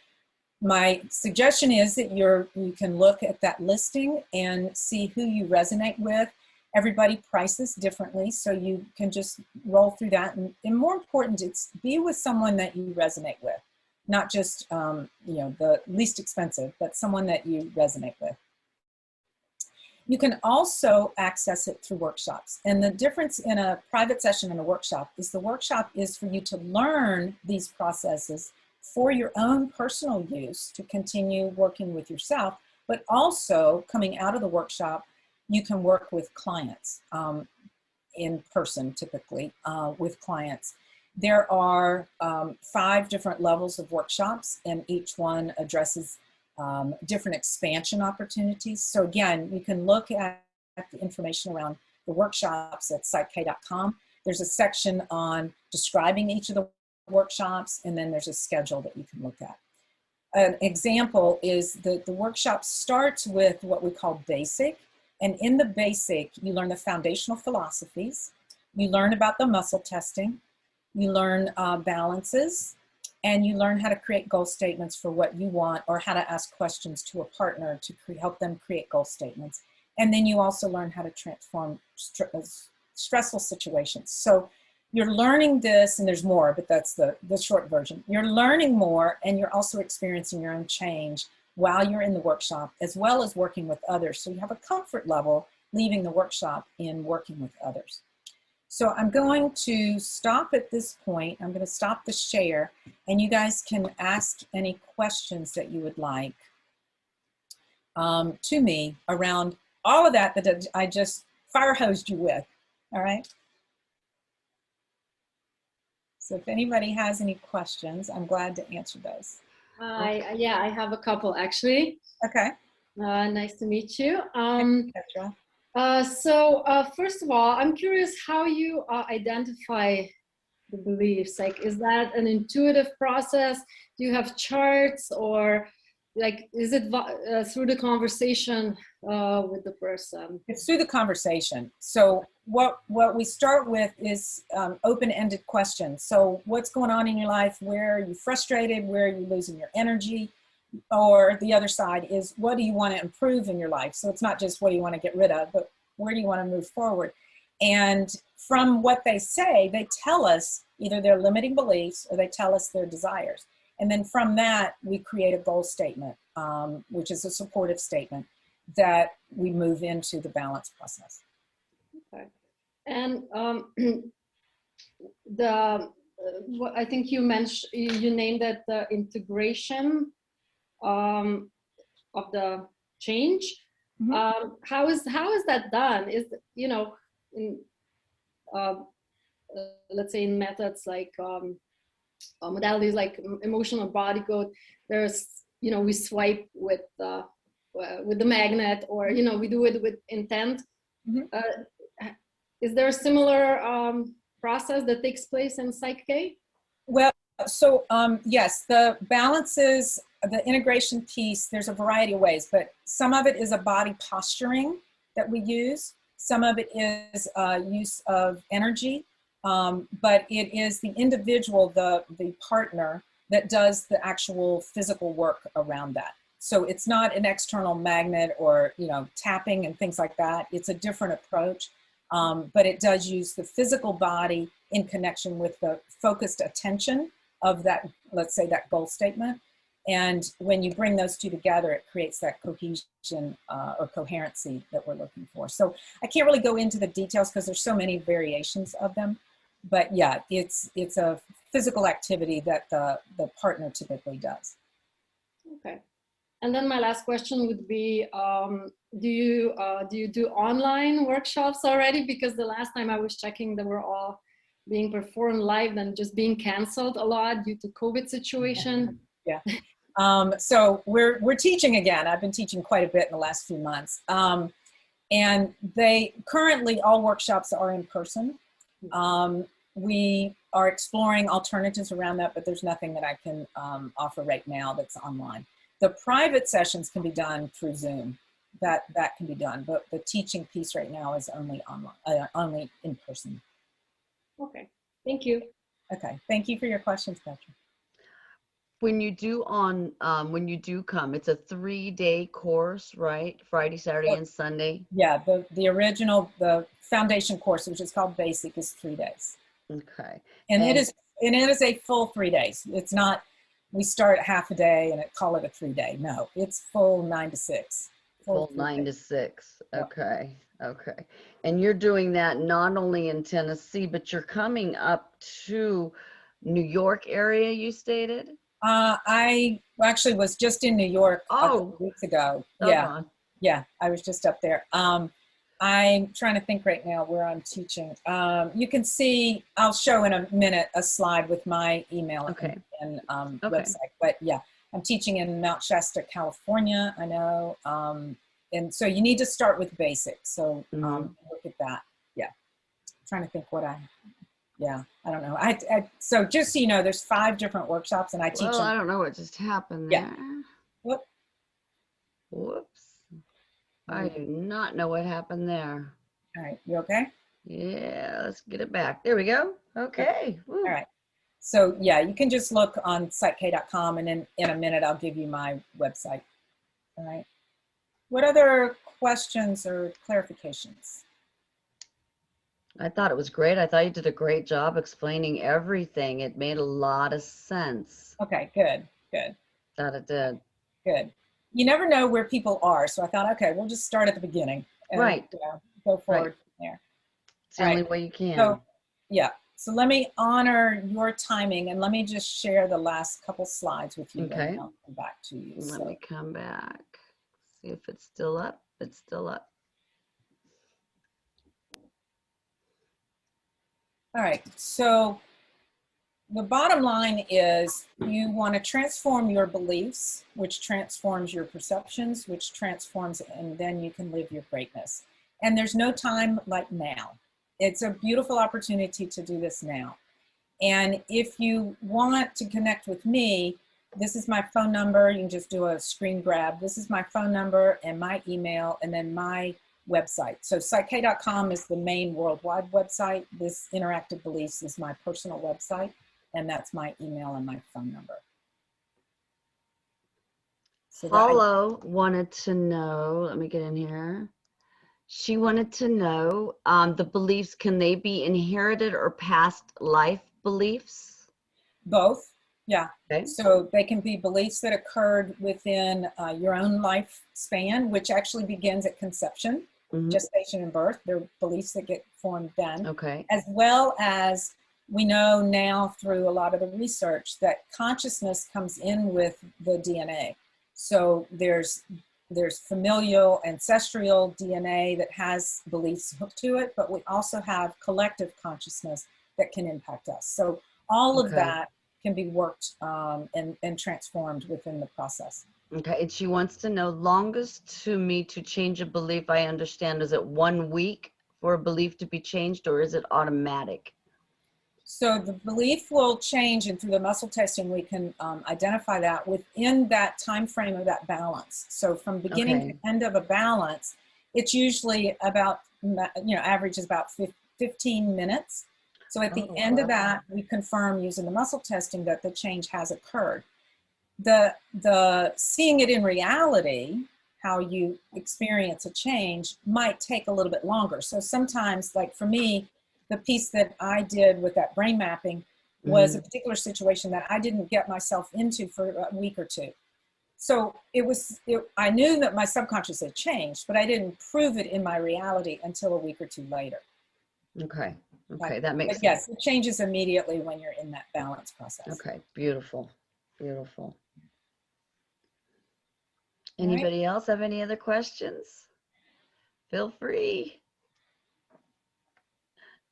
my suggestion is that you can look at that listing and see who you resonate with. Everybody prices differently, so you can just roll through that. And more important, it's be with someone that you resonate with. Not just the least expensive, but someone that you resonate with. You can also access it through workshops. And the difference in a private session and a workshop is the workshop is for you to learn these processes for your own personal use to continue working with yourself, but also coming out of the workshop, you can work with clients in person, typically with clients. There are 5 different levels of workshops, and each one addresses different expansion opportunities. So again, you can look at the information around the workshops at psychk.com. There's a section on describing each of the workshops, and then there's a schedule that you can look at. An example is the workshop starts with what we call basic. And in the basic, you learn the foundational philosophies. You learn about the muscle testing. You learn balances. And you learn how to create goal statements for what you want, or how to ask questions to a partner to help them create goal statements. And then you also learn how to transform stressful situations. So you're learning this, and there's more, but that's the short version. You're learning more, and you're also experiencing your own change while you're in the workshop, as well as working with others. So you have a comfort level leaving the workshop in working with others. So I'm going to stop at this point. I'm going to stop the share, and you guys can ask any questions that you would like to me around all of that I just fire hosed you with. All right. So if anybody has any questions, I'm glad to answer those. Yeah, I have a couple actually. Okay. Nice to meet you. Petra. First of all, I'm curious how you identify the beliefs. Like, is that an intuitive process? Do you have charts, or like, is it through the conversation with the person? It's through the conversation. So what we start with is open-ended questions. So what's going on in your life? Where are you frustrated? Where are you losing your energy? Or the other side is, what do you want to improve in your life? So it's not just what do you want to get rid of, but where do you want to move forward? And from what they say, they tell us either their limiting beliefs or they tell us their desires. And then from that, we create a goal statement, which is a supportive statement that we move into the balance process. Okay. And I think you mentioned, you named that the integration of the change. Mm-hmm. How is that done? Is, you know, in let's say in methods like modalities like emotional body code, there's, you know, we swipe with the magnet, or, you know, we do it with intent. Mm-hmm. Is there a similar process that takes place in Psych K? Well, so yes, the balances, the integration piece, there's a variety of ways, but some of it is a body posturing that we use. Some of it is use of energy, but it is the individual, the partner, that does the actual physical work around that. So it's not an external magnet or, you know, tapping and things like that. It's a different approach, but it does use the physical body in connection with the focused attention of that, let's say, that goal statement. And when you bring those two together, it creates that cohesion or coherency that we're looking for. So I can't really go into the details because there's so many variations of them. But yeah, it's a physical activity that the partner typically does. Okay. And then my last question would be, do you do online workshops already? Because the last time I was checking, they were all being performed live and just being canceled a lot due to COVID situation. Yeah. So we're teaching again. I've been teaching quite a bit in the last few months. And currently all workshops are in person. We are exploring alternatives around that, but there's nothing that I can offer right now that's online. The private sessions can be done through Zoom. That can be done, but the teaching piece right now is only online, only in person. Okay, thank you. Okay, thank you for your questions, Petra. When you do come, it's a 3-day course, right? Friday, Saturday, and Sunday. Yeah, the original, the foundation course, which is called Basic, is 3 days. Okay. And it is a full 3 days. It's not, we start half a day and call it a 3-day. No, it's full 9 to 6. Full 9 to 6. Okay. Okay. And you're doing that not only in Tennessee, but you're coming up to New York area, you stated? I actually was just in New York a couple weeks ago. Yeah, doggone. yeah, I was just up there. I'm trying to think right now where I'm teaching. You can see, I'll show in a minute a slide with my email Okay. and Okay. website. But yeah, I'm teaching in Mount Shasta, California, I know. And so you need to start with basics. So look at that. Yeah, I'm trying to think what yeah, I don't know. So just so you know, there's 5 different workshops and I teach them. I don't know what just happened there. Yeah. Whoop. Whoops. I do not know what happened there. All right, you okay? Yeah, let's get it back. There we go. Okay. All right. So yeah, you can just look on psychk.com and then in a minute I'll give you my website. All right. What other questions or clarifications? I thought it was great. I thought you did a great job explaining everything. It made a lot of sense. Okay, good, good. That it did. Good. You never know where people are. So I thought, okay, we'll just start at the beginning. And, Right. Go forward from there. It's the only way you can. So, yeah. So let me honor your timing and let me just share the last couple slides with you. Okay. And I'll come back to you. Let me come back. See if it's still up. It's still up. All right. So the bottom line is you want to transform your beliefs, which transforms your perceptions, which transforms, and then you can live your greatness. And there's no time like now. It's a beautiful opportunity to do this now. And if you want to connect with me, this is my phone number. You can just do a screen grab. This is my phone number and my email and then my website. So psychk.com is the main worldwide website. This Interactive Beliefs is my personal website, and that's my email and my phone number. So Paulo wanted to know, let me get in here. She wanted to know the beliefs, can they be inherited or past life beliefs? Both, yeah. Okay. So they can be beliefs that occurred within your own lifespan, which actually begins at conception, gestation and birth. They're beliefs that get formed then. Okay. As well as we know now through a lot of the research that consciousness comes in with the DNA. So there's familial, ancestral DNA that has beliefs hooked to it, but we also have collective consciousness that can impact us. So all of that can be worked and transformed within the process. Okay, and she wants to know, longest to me to change a belief, I understand, is it 1 week for a belief to be changed, or is it automatic? So the belief will change, and through the muscle testing, we can identify that within that time frame of that balance. So from beginning to end of a balance, it's usually about, average is about 15 minutes. So at the end of that, we confirm using the muscle testing that the change has occurred. The seeing it in reality, how you experience a change, might take a little bit longer. So sometimes, like for me, the piece that I did with that brain mapping was a particular situation that I didn't get myself into for a week or two. So I knew that my subconscious had changed, but I didn't prove it in my reality until a week or two later. Okay. Okay, that makes sense. Yes, it changes immediately when you're in that balance process. Okay, beautiful. Beautiful. Anybody else have any other questions? Feel free.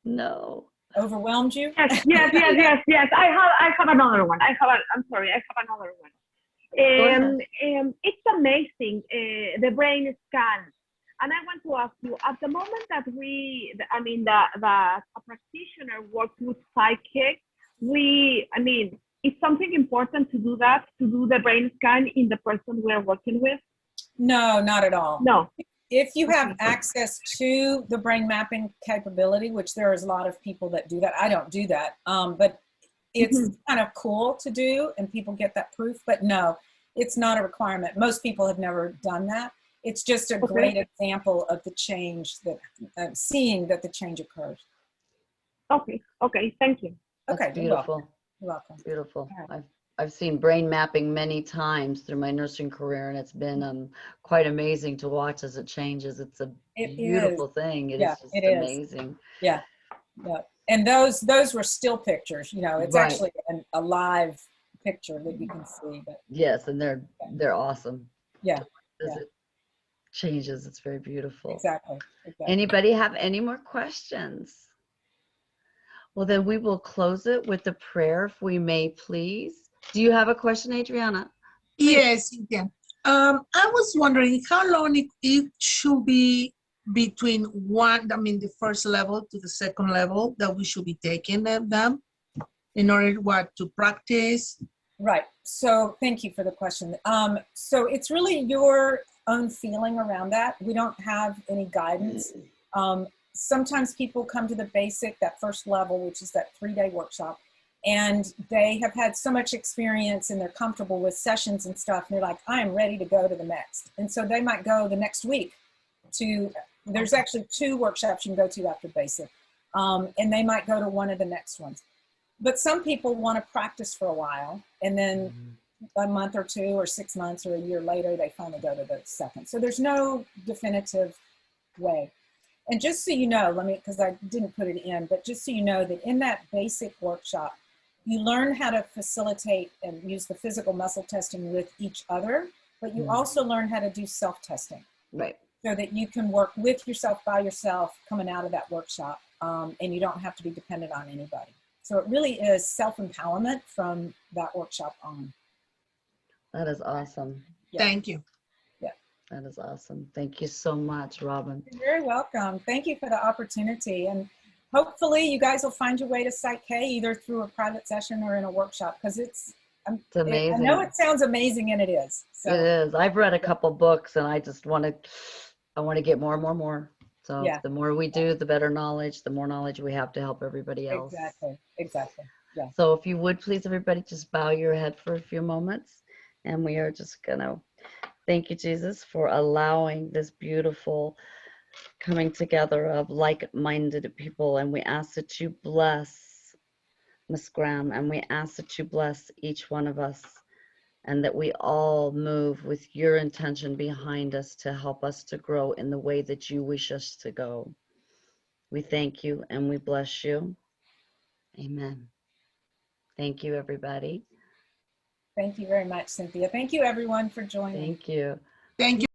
No. Overwhelmed you? Yes. I have another one. I'm sorry, I have another one. It's amazing, the brain scan. And I want to ask you, at the moment that a practitioner works with Psych K, it's something important to do the brain scan in the person we're working with? No, not at all. No. If you have access to the brain mapping capability, which there is a lot of people that do that, I don't do that, but it's kind of cool to do and people get that proof, but no, it's not a requirement. Most people have never done that. It's just a great example of the change that, seeing that the change occurs. Okay, thank you. Okay, that's beautiful. You're welcome. Beautiful. Right. I've seen brain mapping many times through my nursing career, and it's been quite amazing to watch as it changes. It's a beautiful thing. It is just amazing. Yeah. And those were still pictures. It's actually a live picture that you can see, but Yes, and they're awesome. yeah, As it changes, it's very beautiful. exactly. Anybody have any more questions? Well, then we will close it with a prayer, if we may, please. Do you have a question, Adriana? Yes, Cynthia. I was wondering how long it should be between the first level to the second level that we should be taking them in order to practice. Right. So thank you for the question. So it's really your own feeling around that. We don't have any guidance. Sometimes people come to the basic, that first level, which is that 3-day workshop, and they have had so much experience and they're comfortable with sessions and stuff. And they're like, I am ready to go to the next. And so they might go the next week there's actually 2 workshops you can go to after basic. And they might go to one of the next ones. But some people want to practice for a while, and then a month or 2 or 6 months or a year later, they finally go to the second. So there's no definitive way. And just so you know, because I didn't put it in, but just so you know that in that basic workshop, you learn how to facilitate and use the physical muscle testing with each other, but you also learn how to do self-testing. Right. So that you can work with yourself, by yourself, coming out of that workshop, and you don't have to be dependent on anybody. So it really is self-empowerment from that workshop on. That is awesome. Yeah. Thank you. Yeah. That is awesome. Thank you so much, Robin. You're very welcome. Thank you for the opportunity. And hopefully you guys will find your way to Psych K either through a private session or in a workshop, because it's amazing. I know it sounds amazing, and it is. So, it is. I've read a couple books, and I just want to get more and more and more. So the more we do, the better knowledge, the more knowledge we have to help everybody else. Exactly. Yeah. So if you would please, everybody, just bow your head for a few moments. And we are just going to thank you, Jesus, for allowing this beautiful coming together of like-minded people. And we ask that you bless Miss Graham, and we ask that you bless each one of us, and that we all move with your intention behind us to help us to grow in the way that you wish us to go. We thank you and we bless you. Amen. Thank you, everybody. Thank you very much, Cynthia. Thank you, everyone, for joining. Thank you. Thank you.